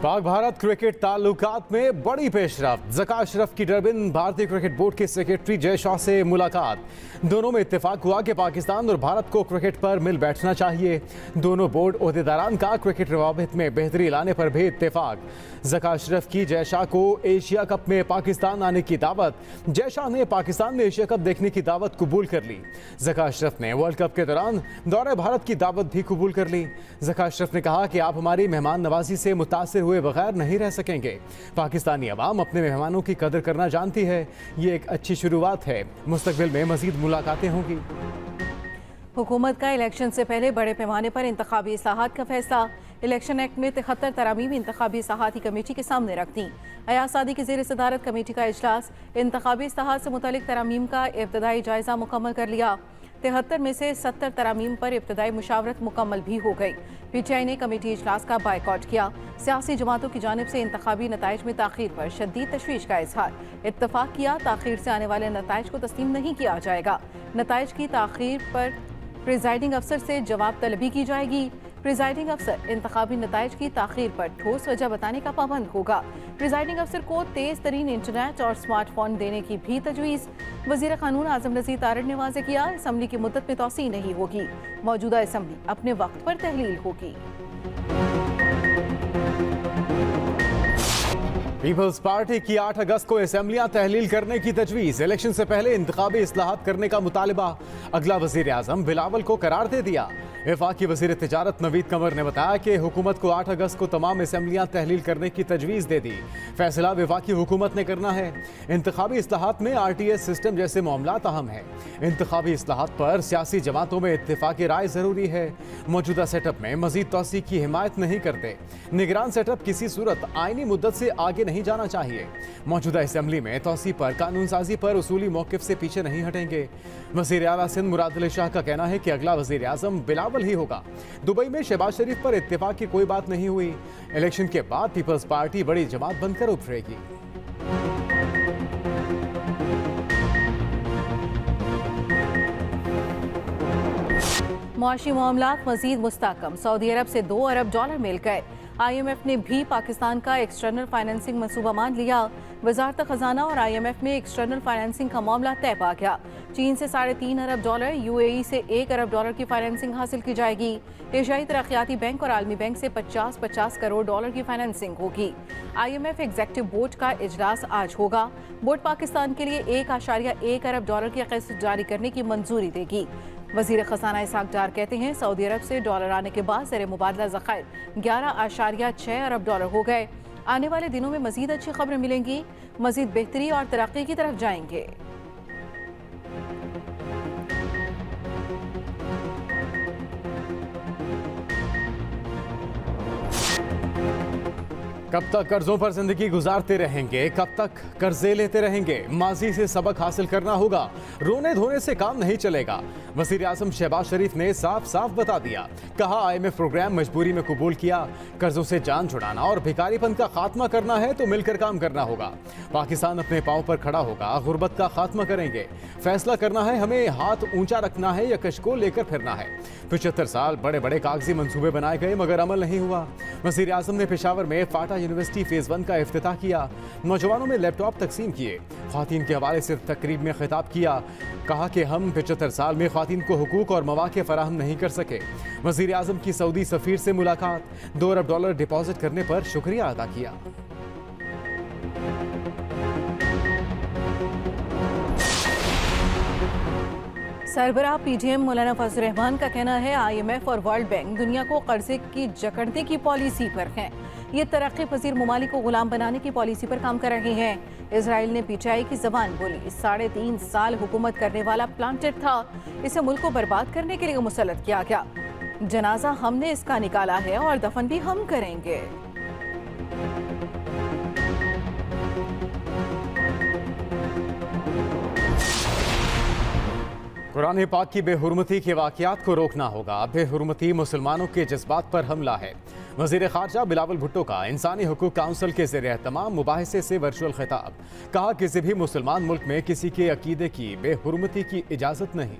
Pak Bharat cricket ताल्लुकात में बड़ी पेशरफ्त। ज़का अशरफ की डरबिन भारतीय क्रिकेट बोर्ड के सेक्रेटरी जय शाह से मुलाकात। दोनों में इत्तेफाक हुआ कि पाकिस्तान और भारत को क्रिकेट पर मिल बैठना चाहिए। दोनों बोर्ड ओहदेदारान का क्रिकेट रवाबित में बेहतरी लाने पर भी इत्तेफाक। ज़का अशरफ की जय शाह को एशिया कप में पाकिस्तान आने की दावत। जय शाह ने पाकिस्तान में एशिया कप देखने की दावत कबूल कर ली। ज़का अशरफ ने वर्ल्ड कप के दौरान दौरे भारत की दावत भी कबूल कर ली। ज़का अशरफ ने कहा कि आप हमारी मेहमान नवाजी से मुतासिर हुए बगैर नहीं रह सकेंगे। पाकिस्तानी अवाम अपने मेहमानों की कदर करना जानती है। ये एक अच्छी शुरुआत है। मुस्तकबिल में मजीद मुलाकातें होंगी। हुकूमत का इलेक्शन से पहले बड़े पैमाने पर इंतखाबी इस्लाहात का फैसला। इलेक्शन एक्ट में 73 तरामीम इंतखाबी इस्लाहाती कमेटी के सामने रख दी। अयाज सादी की ज़ेर सदारत कमेटी का इजलास इंतखाबी इस्लाहात से मुतालिक तरामीम का इब्तदाई जायजा मुकम्मल कर लिया। 73 में से 70 तरामीम पर इब्तदाई मुशावरत मुकम्मल भी हो गई। पीटीआई ने कमेटी इजलास का बायकॉट किया। सियासी जमातों की जानिब से इंतखाबी नताइज में ताखीर पर शदीद तशवीश का इजहार। इत्तफाक किया ताखीर से आने वाले नताइज को तस्लीम नहीं किया जाएगा। नताइज की ताखीर पर प्रिजाइडिंग अफसर से जवाब तलबी की जाएगी। प्रिजाइडिंग अफसर इंतखाबी नताइज की ताखीर पर ठोस वजह बताने का पाबंद होगा। प्रिजाइडिंग अफसर को तेज तरीन इंटरनेट और स्मार्टफोन देने की भी तजवीज़। वज़ीर क़ानून आज़म नज़ीर तारड़ ने वाज़ेह किया, असम्बली की मुद्दत में तौसी नहीं होगी। मौजूदा असम्बली अपने वक्त पर तहलील होगी। पीपल्स पार्टी की 8 अगस्त को असेंबलियां तहलील करने की तजवीज़। इलेक्शन से पहले इंतखाबी इस्लाहात करने का मुतालबा। अगला वज़ीर आज़म बिलावल को करार दे दिया। वफाकी वज़ीर तिजारत नवीद कमर ने बताया कि हुकूमत को 8 अगस्त को तमाम असेंबलियां तहलील करने की तजवीज़ दे दी। फैसला वफाकी हुकूमत ने करना है। इंतखाबी इस्लाहात में RTS सिस्टम जैसे मामलात अहम है। इंतखाबी इस्लाहात पर सियासी जमातों में इत्तेफाकी राय ज़रूरी है। मौजूदा सेटअप में मजीद तौसी की हिमायत नहीं करते। निगरान सेटअप किसी सूरत आईनी मुद्दत से आगे नहीं जाना चाहिए। मौजूदा असेंबली में तौसी पर कानून साजी पर उसूली मौक़िफ़ से पीछे नहीं हटेंगे। वज़ीर आला सिंध मुराद अली शाह का कहना है कि अगला वज़ीर आज़म बिलावल ही होगा। दुबई में शहबाज शरीफ पर इत्तेफाक की कोई बात नहीं हुई। इलेक्शन के बाद पीपल्स पार्टी बड़ी जमात बनकर उभरेगी। मुआशी मामलात मजीद मुस्तहकम। सऊदी अरब से $2 अरब मिल गए। IMF ने भी पाकिस्तान का एक्सटर्नल फाइनेंसिंग मनसूबा मान लिया। वजारत खजाना और IMF में एक्सटर्नल फाइनेंसिंग का मामला तय पा गया। चीन से $3.5 अरब, UAE से $1 अरब की फाइनेंसिंग हासिल की जाएगी। एशियाई तरक्याती बैंक और आलमी बैंक से 50-50 करोड़ डॉलर की फाइनेंसिंग होगी। IMF एग्जेक्टिव बोर्ड का इजलास आज होगा। बोर्ड पाकिस्तान के लिए $1.1 अरब की किस्त जारी करने की मंजूरी देगी। वज़ीर ख़ज़ाना इसहाक डार कहते हैं, सऊदी अरब से डॉलर आने के बाद ज़र मुबादला ज़खायर $11.6 अरब हो गए। आने वाले दिनों में मज़ीद अच्छी खबरें मिलेंगी। मज़ीद बेहतरी और तरक्की की तरफ जाएंगे। कब तक कर्जों पर जिंदगी गुजारते रहेंगे? कब तक कर्जे लेते रहेंगे? माजी से सबक हासिल करना होगा। रोने धोने से काम नहीं चलेगा। वज़ीर आज़म शहबाज शरीफ ने साफ साफ बता दिया। कहा, IMF प्रोग्राम मजबूरी में कबूल किया। कर्जों से जान छुड़ाना और भिखारीपन का खात्मा करना है तो मिलकर काम करना होगा। पाकिस्तान अपने पाँव पर खड़ा होगा। गुर्बत का खात्मा करेंगे। फैसला करना है, हमें हाथ ऊंचा रखना है या कशको लेकर फिरना है। 75 साल बड़े बड़े कागजी मंसूबे बनाए गए मगर अमल नहीं हुआ। वज़ीर आज़म ने पेशावर में फाटा यूनिवर्सिटी फेज़ 1 का इफ्तिताह किया। नौजवानों में लैपटॉप तकसीम किए। ख़वातीन के हवाले से तकरीब में खिताब किया। कहा कि हम 75 साल में ख़वातीन को हुकूक और मौक़े फराहम नहीं कर सके। वज़ीर आज़म की सऊदी सफ़ीर से मुलाकात। $2 अरब डिपॉजिट करने पर शुक्रिया अदा किया। सरबराह PDM मौलाना फजल रहमान का कहना है, IMF और वर्ल्ड बैंक दुनिया को कर्जे की जकड़ने की पॉलिसी पर हैं। ये तरक्की पजीर ममालिक को गुलाम बनाने की पॉलिसी पर काम कर रहे हैं। इसराइल ने PTI की जबान बोली। 3.5 साल हुकूमत करने वाला प्लांटेड था। इसे मुल्क को बर्बाद करने के लिए मुसल्लत किया गया। जनाजा हमने इसका निकाला है और दफन भी हम करेंगे। कुरान पाक की बेहुरमती के वाक़यात को रोकना होगा। बेहुरमती मुसलमानों के जज्बात पर हमला है। वज़ीर ख़ारजा बिलावल भुट्टो का इंसानी हुकूक काउंसिल के ज़रिए तमाम मुबाहिसे से वर्चुअल खिताब। कहा, किसी भी मुसलमान मुल्क में किसी के अकीदे की बेहुरमती की इजाज़त नहीं।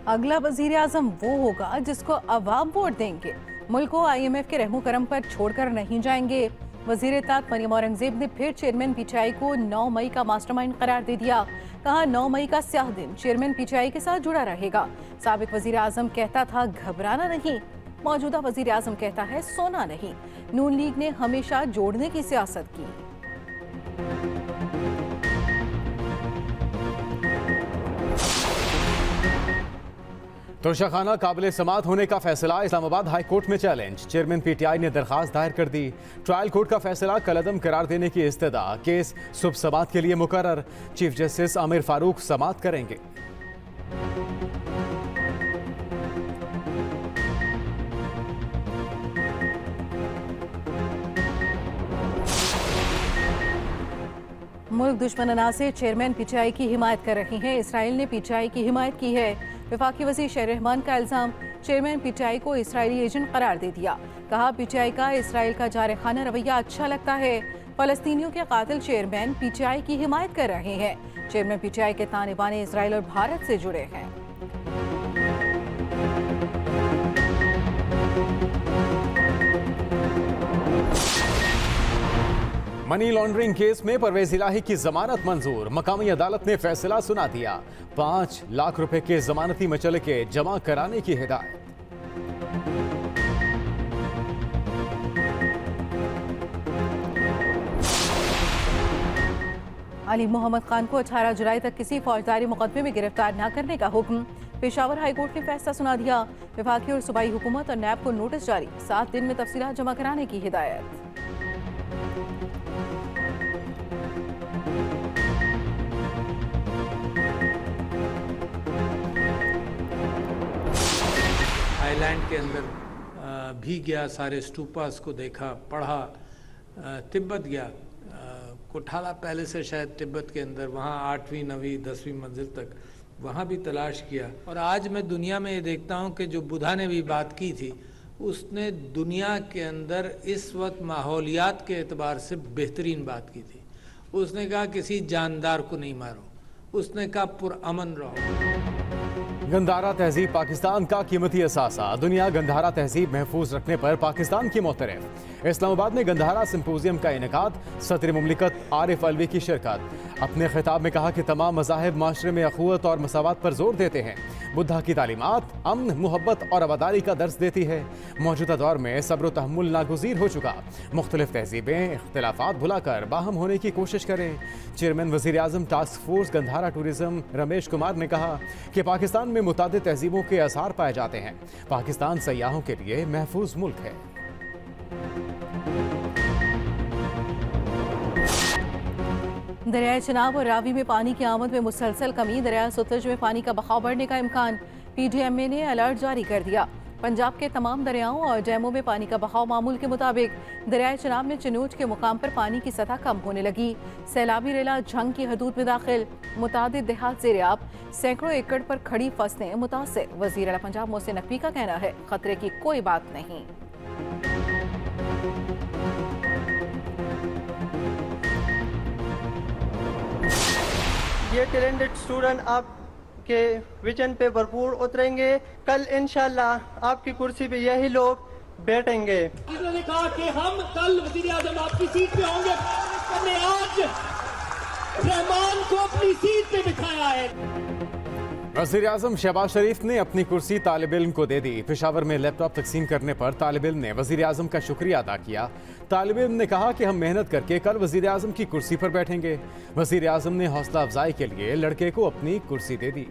अगला वजीर आजम वो होगा जिसको अवाम वोट देंगे। मुल्क को IMF के रहमो करम पर छोड़कर नहीं जाएंगे। वजीर इत्तेफाक मरियम औरंगजेब ने फिर चेयरमैन PTI को 9 मई का मास्टरमाइंड करार दे दिया। कहा 9 मई का स्याह दिन चेयरमैन PTI के साथ जुड़ा रहेगा। साबिक वजीर आजम कहता था घबराना नहीं, मौजूदा वजीर आजम कहता है सोना नहीं। नून लीग ने हमेशा जोड़ने की सियासत की। तोशाखाना काबिल समात होने का फैसला इस्लामाबाद हाई कोर्ट में चैलेंज। चेयरमैन PTI ने दरखास्त दायर कर दी। ट्रायल कोर्ट का फैसला कलअदम करार देने की इस्तदा। केस सुबह समात के लिए मुकर्रर। चीफ जस्टिस आमिर फारूक समात करेंगे। मुल्क दुश्मन अनासर चेयरमैन PTI की हिमायत कर रही हैं। इसराइल ने PTI की हिमायत की है। वफाकी वज़ीर शहर रहमान का इल्ज़ाम, चेयरमैन PTI को इसराइली एजेंट करार दे दिया। कहा PTI का इसराइल का जारखाना रवैया अच्छा लगता है। फ़लस्तीनियों के कातिल चेयरमैन PTI की हिमायत कर रहे हैं। चेयरमैन PTI के ताने बाने इसराइल और भारत से जुड़े हैं। मनी लॉन्ड्रिंग केस में परवेज इलाही की जमानत मंजूर। मकामी अदालत ने फैसला सुना दिया। 5 लाख रुपए के जमानती मचलके जमा कराने की हिदायत। अली मोहम्मद खान को 18 जुलाई तक किसी फौजदारी मुकदमे में गिरफ्तार न करने का हुक्म। पेशावर हाई कोर्ट ने फैसला सुना दिया। विभागीय और सूबाई हुकूमत और नैब को नोटिस जारी। 7 दिन में तफसीलात जमा कराने की हिदायत। थाईलैंड के अंदर भी गया, सारे स्टूपास को देखा, पढ़ा। तिब्बत गया, कोठाला पहले से शायद तिब्बत के अंदर, वहाँ 8वीं 9वीं 10वीं मंजिल तक वहाँ भी तलाश किया। और आज मैं दुनिया में ये देखता हूँ कि जो बुद्धा ने भी बात की थी, उसने दुनिया के अंदर इस वक्त माहौलियात के एतबार से बेहतरीन बात की थी। उसने कहा किसी जानदार को नहीं मारो, उसने कहा पुरअमन रहो। गंधारा तहजीब पाकिस्तान का कीमती असासा। दुनिया गंधारा तहजीब महफूज रखने पर पाकिस्तान की मोतरफ। इस्लामाबाद में गंधारा सिंपोजियम का इनेकाद। सदर मुमलिकत आरिफ अलवी की शिरकत। अपने खिताब में कहा कि तमाम मज़ाहिब माशरे में अखुवत और मसावत पर जोर देते हैं। बुद्धा की तालीमात अमन, मोहब्बत और आबादारी का दर्स देती है। मौजूदा दौर में सब्र व तहम्मुल नागुज़ीर हो चुका। मुख्तलिफ तहजीबें इख्तिलाफात भुलाकर बाहम होने की कोशिश करें। चेयरमैन वज़ीर आज़म task force Gandhara tourism Ramesh Kumar ने कहा कि पाकिस्तान में मुतादिद तहजीबों के आसार पाए जाते हैं। पाकिस्तान सयाहों के लिए महफूज मुल्क है। दरियाए चिनाब और रावी में पानी की आमद में मुसलसल कमी। दरिया सतलज में पानी का बहाव बढ़ने का इम्कान। PDMA ने अलर्ट जारी कर दिया। पंजाब के तमाम दरियाओं और डैमों में पानी का बहाव मामूल के मुताबिक। दरियाए चिनाब में चिनूज के मुकाम पर पानी की सतह कम होने लगी। सैलाबी रेला झंग की हदूद में दाखिल। मुतादिद देहात ज़ेर-ए-आब। सैकड़ों एकड़ पर खड़ी फसलें मुतासिर। वज़ीर आला पंजाब मोहसिन नकवी का कहना है खतरे की कोई बात नहीं। ये टैलेंटेड स्टूडेंट आपके विजन पे भरपूर उतरेंगे। कल इंशाल्लाह आपकी कुर्सी पे यही लोग बैठेंगे। इन्होंने कहा कि हम कल वज़ीर आज़म आपकी सीट पे होंगे। हमने आज रहमान को अपनी सीट पे बिठाया है। वज़ीर आज़म शहबाज शरीफ ने अपनी कुर्सी तालिब इल्म को दे दी। पेशावर में लैपटॉप तकसीम करने पर तालिब इल्म ने वज़ीर आज़म का शुक्रिया अदा किया। तालिब इल्म ने कहा कि हम मेहनत करके कल वज़ीर आज़म की कुर्सी पर बैठेंगे। वज़ीर आज़म ने हौसला अफजाई के लिए लड़के को अपनी कुर्सी दे दी।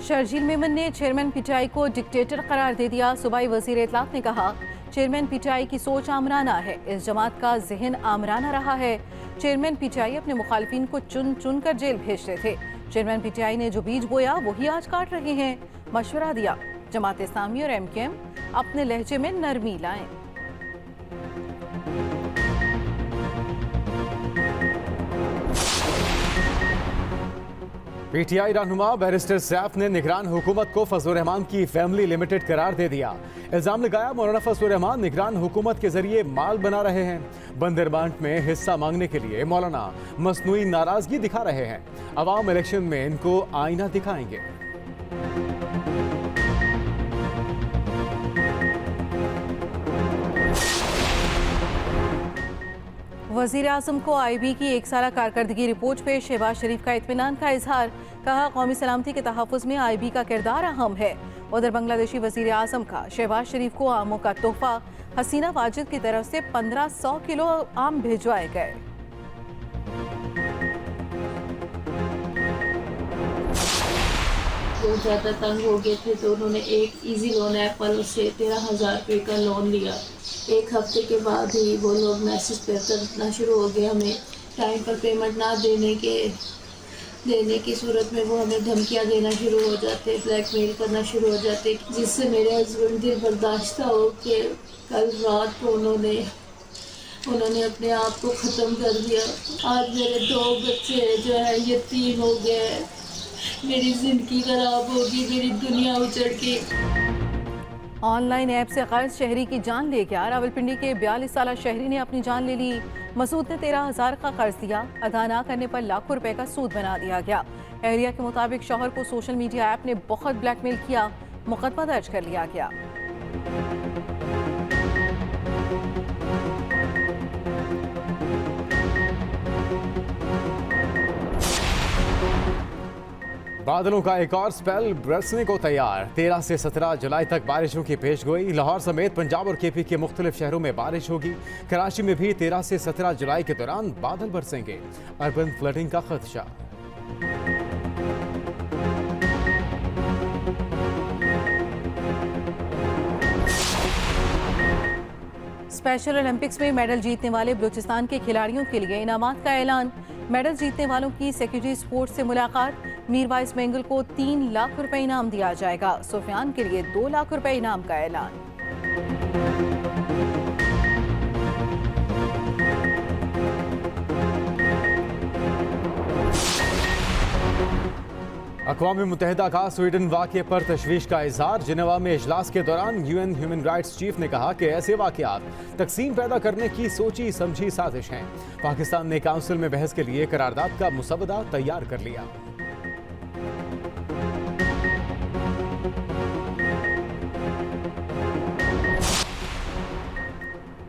शर्जील मेमन ने चेयरमैन PTI को डिक्टेटर करार दे दिया। सूबाई वज़ीर इत्तलाफ ने कहा चेयरमैन PTI की सोच आमराना है। इस जमात का जहन आमराना रहा है। चेयरमैन PTI अपने मुखालफिन को चुन चुन कर जेल भेजते थे। चेयरमैन PTI ने जो बीज बोया वही आज काट रहे हैं। मशवरा दिया जमात इस्लामी और MKM अपने लहजे में नरमी लाएं। पीटीआई रहनुमा बैरिस्टर सैफ ने निगरान हुकूमत को फजलुर रहमान की फैमिली लिमिटेड करार दे दिया। इल्जाम लगाया मौलाना फजलुर रहमान निगरान हुकूमत के जरिए माल बना रहे हैं। बंदरबांट में हिस्सा मांगने के लिए मौलाना मसनूई नाराजगी दिखा रहे हैं। अवाम इलेक्शन में इनको आईना दिखाएंगे। वजीर आजम को IB की एक साला कारकर्दगी रिपोर्ट पे शहबाज शरीफ का इत्मीनान का इजहार। कहा कौमी सलामती के तहफ़्फ़ुज़ में IB का किरदार अहम है। उधर बांग्लादेशी वजीर आजम का शहबाज शरीफ को आमों का तोहफा। हसीना वाजिद की तरफ से 1500 किलो आम भिजवाए गए। वो ज़्यादा तंग हो गए थे तो उन्होंने एक इजी लोन ऐप वालों से 13,000 रुपये का लोन लिया। एक हफ्ते के बाद ही वो लोग मैसेज करना शुरू हो गए। हमें टाइम पर पेमेंट ना देने की सूरत में वो हमें धमकियां देना शुरू हो जाते, ब्लैकमेल करना शुरू हो जाते, जिससे मेरे हस्बैंड दिल बर्दाश्त हो कि कल रात को उन्होंने अपने आप को ख़त्म कर दिया। आज मेरे 2 बच्चे जो है यतीम हो गए, मेरी ज़िंदगी खराब होगी, मेरी दुनिया उजड़ गई। ऑनलाइन ऐप से कर्ज शहरी की जान ले गया। रावलपिंडी के 42 साला शहरी ने अपनी जान ले ली। मसूद ने 13,000 का कर्ज दिया। अदा ना करने पर लाखों रुपए का सूद बना दिया गया। एहलिया के मुताबिक शौहर को सोशल मीडिया ऐप ने बहुत ब्लैकमेल किया। मुकदमा दर्ज कर लिया गया। बादलों का एक और स्पेल बरसने को तैयार। 13 से 17 जुलाई तक बारिशों की पेशगोई। लाहौर समेत पंजाब और KP के मुख्तलिफ शहरों में बारिश होगी। कराची में भी 13 से 17 जुलाई के दौरान बादल बरसेंगे। अर्बन फ्लडिंग का खदशा। स्पेशल ओलंपिक्स में मेडल जीतने वाले बलूचिस्तान के खिलाड़ियों के लिए इनामात का ऐलान। मेडल जीतने वालों की सेक्रेटरी स्पोर्ट्स से मुलाकात। मीर वाइस बेंगल को 3 लाख रुपए इनाम दिया जाएगा। सुफियान के लिए 2 लाख रुपए इनाम का ऐलान। अक़वाम मुत्तहिदा का स्वीडन वाक़े पर तशवीश का इजहार। जिनेवा में इजलास के दौरान UN ह्यूमन राइट्स चीफ ने कहा कि ऐसे वाक़यात तकसीम पैदा करने की सोची समझी साजिश हैं। पाकिस्तान ने काउंसिल में बहस के लिए करारदाद का मुसवदा तैयार कर लिया।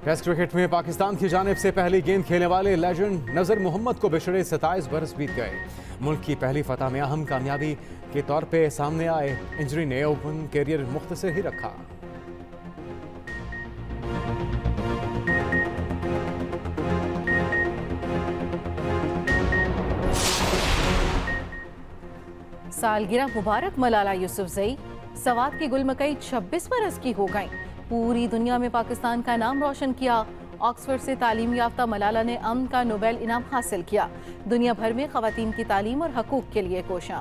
टेस्ट क्रिकेट में पाकिस्तान की जानिब से पहली गेंद खेलने वाले लेजेंड नजर मोहम्मद को बिछड़े 27 बरस बीत गए। मुल्क की पहली फतह में अहम कामयाबी के तौर पे सामने आए। इंजरी ने ओपन कैरियर मुख्तसर ही रखा। सालगिरह मुबारक मलाला यूसुफजई। सवात की गुल मकई 26 बरस की हो गई। पूरी दुनिया में पाकिस्तान का नाम रोशन किया। ऑक्सफोर्ड से तालीम याफ्ता मलाला ने अमन का नोबेल इनाम हासिल किया। दुनिया भर में ख़वातीन की तालीम और हकूक़ के लिए कोशां।